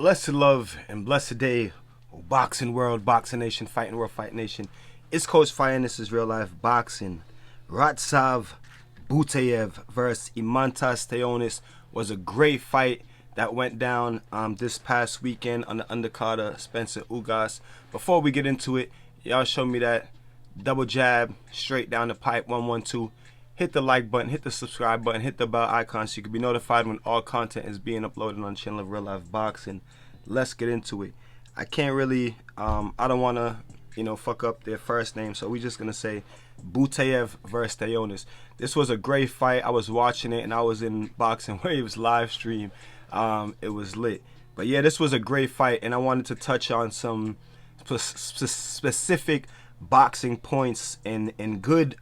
Blessed love and blessed day, boxing world, boxing nation, fighting world, fight nation. It's Coach Fire, and this is real life boxing. Ratsav Butaev versus Imantas STANIONIS was a great fight that went down this past weekend on the undercard of Spencer Ugas. Before we get into it, y'all show me that double jab straight down the pipe, 1-1-2. Hit the like button, hit the subscribe button, hit the bell icon so you can be notified when all content is being uploaded on the channel of Real Life Boxing. Let's get into it. I can't really, I don't want to, fuck up their first name, so we're just going to say Butaev versus STANIONIS. This was a great fight. I was watching it, and I was in Boxing Waves live stream. It was lit. But yeah, this was a great fight, and I wanted to touch on some specific boxing points and good,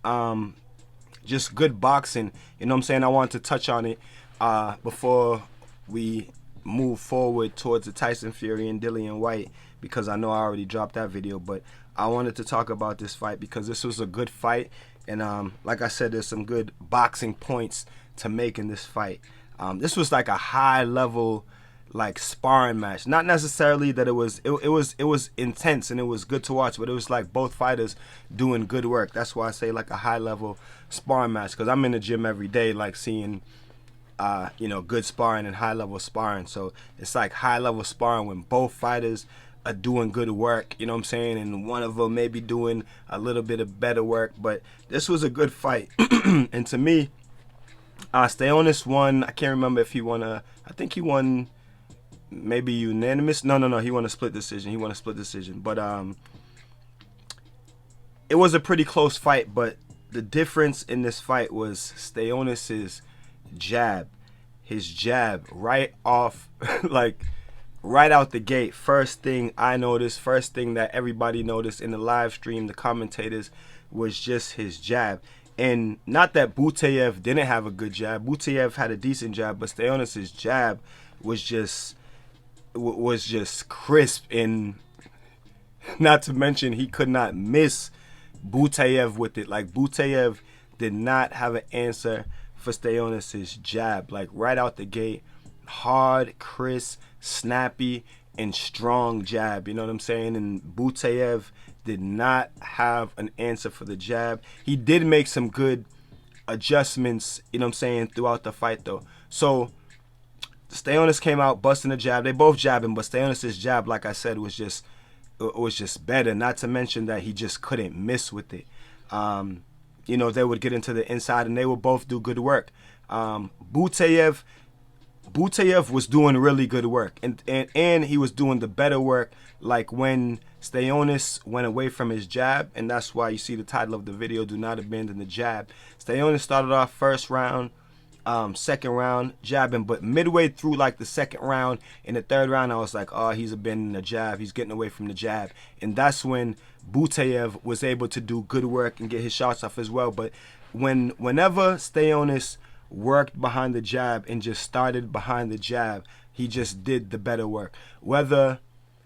just good boxing. You know what I'm saying? I wanted to touch on it before we move forward towards the Tyson Fury and Dillian White, because I know I already dropped that video, but I wanted to talk about this fight because this was a good fight, and like I said, there's some good boxing points to make in this fight. This was like a high level sparring match. Not necessarily that it was intense and it was good to watch, but it was like both fighters doing good work. That's why I say like a high level sparring match, because I'm in the gym every day seeing good sparring and high level sparring. So it's like high level sparring when both fighters are doing good work, you know what I'm saying, and one of them may be doing a little bit of better work. But this was a good fight. And to me, STANIONIS won. I can't remember if he won I think he won maybe unanimous. No, he won a split decision. But it was a pretty close fight. But the difference in this fight was STANIONIS's jab. His jab right off, right out the gate. First thing I noticed, first thing that everybody noticed in the live stream, the commentators, was just his jab. And not that Butaev didn't have a good jab. Butaev had a decent jab, but STANIONIS's jab was just crisp, and not to mention he could not miss Butaev with it. Butaev did not have an answer for STANIONIS's jab. Right out the gate, hard, crisp, snappy, and strong jab. You know what I'm saying? And Butaev did not have an answer for the jab. He did make some good adjustments, you know what I'm saying, throughout the fight though. So STANIONIS came out busting the jab. They both jabbing, but STANIONIS's jab, like I said, was just better. Not to mention that he just couldn't miss with it. They would get into the inside, and they would both do good work. Butaev was doing really good work, and he was doing the better work when STANIONIS went away from his jab, and that's why you see the title of the video, Do Not Abandon the Jab. STANIONIS started off first round, second round jabbing, but midway through the second round and the third round, I was like, oh, he's abandoning the jab, he's getting away from the jab. And that's when Butaev was able to do good work and get his shots off as well. But whenever STANIONIS worked behind the jab and just started behind the jab, he just did the better work. Whether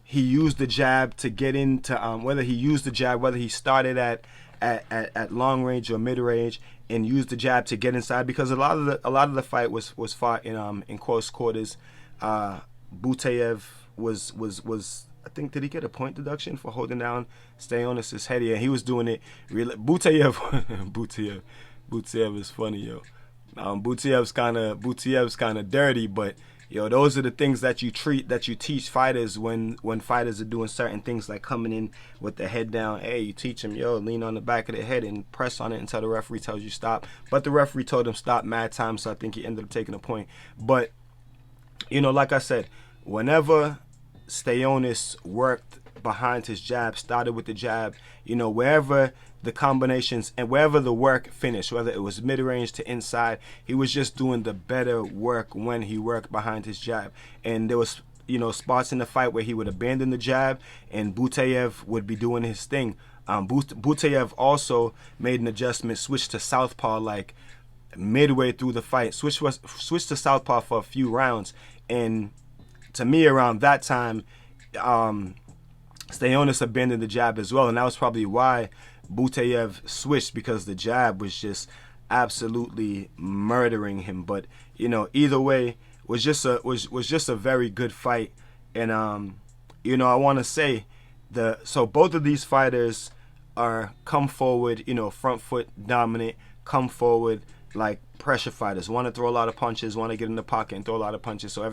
he used the jab to get into, whether he started at long range or mid range and used the jab to get inside, because a lot of the fight was fought in close quarters. Butaev was I think, did he get a point deduction for holding down STANIONIS's head? Yeah, he was doing it really. Butaev is funny, yo. Butaev's kind of dirty, but those are the things that you teach fighters when fighters are doing certain things, like coming in with the head down. Hey, you teach them, lean on the back of the head and press on it until the referee tells you stop. But the referee told him stop mad time, so I think he ended up taking a point. But like I said, whenever STANIONIS worked behind his jab, started with the jab, wherever the combinations and wherever the work finished, whether it was mid-range to inside, he was just doing the better work when he worked behind his jab. And there was spots in the fight where he would abandon the jab and Butaev would be doing his thing. Butaev also made an adjustment, switched to southpaw midway through the fight, switched to southpaw for a few rounds. And to me, around that time, STANIONIS abandoned the jab as well, and that was probably why Butaev switched, because the jab was just absolutely murdering him. But either way, was just a very good fight, And I want to say so both of these fighters are come forward, front foot dominant, come forward like pressure fighters, want to throw a lot of punches, want to get in the pocket and throw a lot of punches. So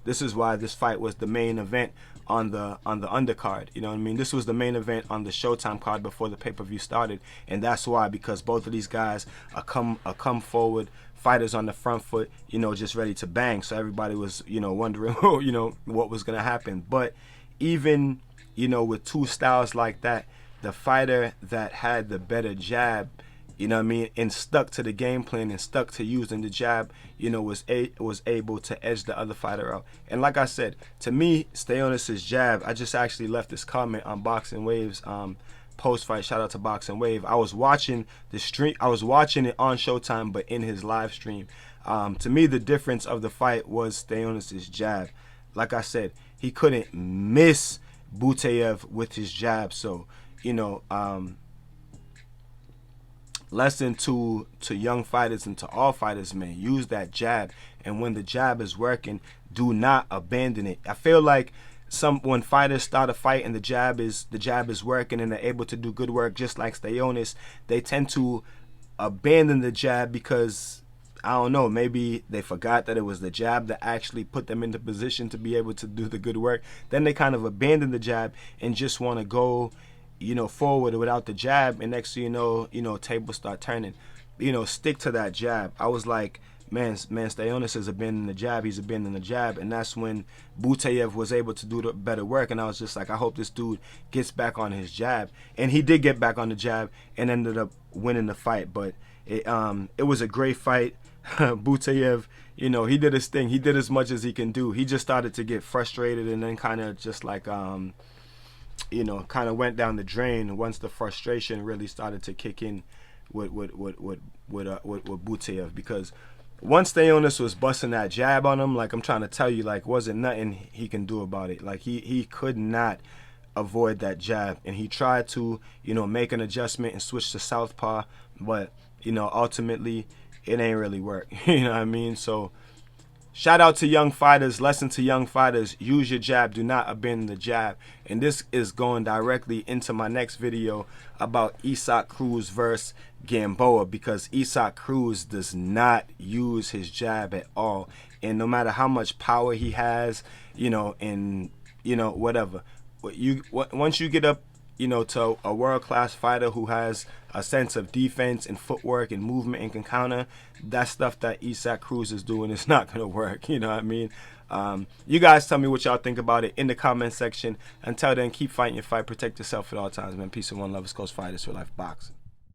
this is why this fight was the main event on the undercard. You know what I mean? This was the main event on the Showtime card before the pay-per-view started, and that's why, because both of these guys are come forward fighters on the front foot, just ready to bang. So everybody was, wondering, what was gonna happen. But even, with two styles like that, the fighter that had the better jab, and stuck to the game plan and stuck to using the jab, was able to edge the other fighter out. And like I said, to me, Stanis's jab, I just actually left this comment on Boxing Wave's post-fight. Shout out to Boxing Wave. I was watching the stream. I was watching it on Showtime, but in his live stream. To me, the difference of the fight was Stanis's jab. Like I said, he couldn't miss Butaev with his jab. So, lesson to young fighters and to all fighters, man, use that jab. And when the jab is working, do not abandon it. I feel like when fighters start a fight and the jab is working and they're able to do good work, just like Stanis, they tend to abandon the jab because, I don't know, maybe they forgot that it was the jab that actually put them into position to be able to do the good work. Then they kind of abandon the jab and just want to go, forward without the jab, and next thing you know, tables start turning. Stick to that jab. I was like, man, Stanis has abandoned the jab. He's abandoned the jab, and that's when Butaev was able to do the better work. And I was just like, I hope this dude gets back on his jab, and he did get back on the jab and ended up winning the fight. But it was a great fight. Butaev, he did his thing. He did as much as he can do. He just started to get frustrated, and then kind of just like kind of went down the drain once the frustration really started to kick in with Butaev, because once Stanis was busting that jab on him, like I'm trying to tell you, like wasn't nothing he can do about it. Like he could not avoid that jab, and he tried to make an adjustment and switch to southpaw, but ultimately it ain't really work. You know what I mean? So shout out to young fighters. Lesson to young fighters: use your jab. Do not abandon the jab. And this is going directly into my next video about Isaac Cruz versus Gamboa, because Isaac Cruz does not use his jab at all. And no matter how much power he has, and whatever, once you get up, to a world-class fighter who has a sense of defense and footwork and movement and can counter, that stuff that Isaac Cruz is doing is not going to work. You know what I mean? You guys tell me what y'all think about it in the comment section. Until then, keep fighting your fight. Protect yourself at all times, man. Peace and one. Love. It's Coach Fighters for Life Boxing.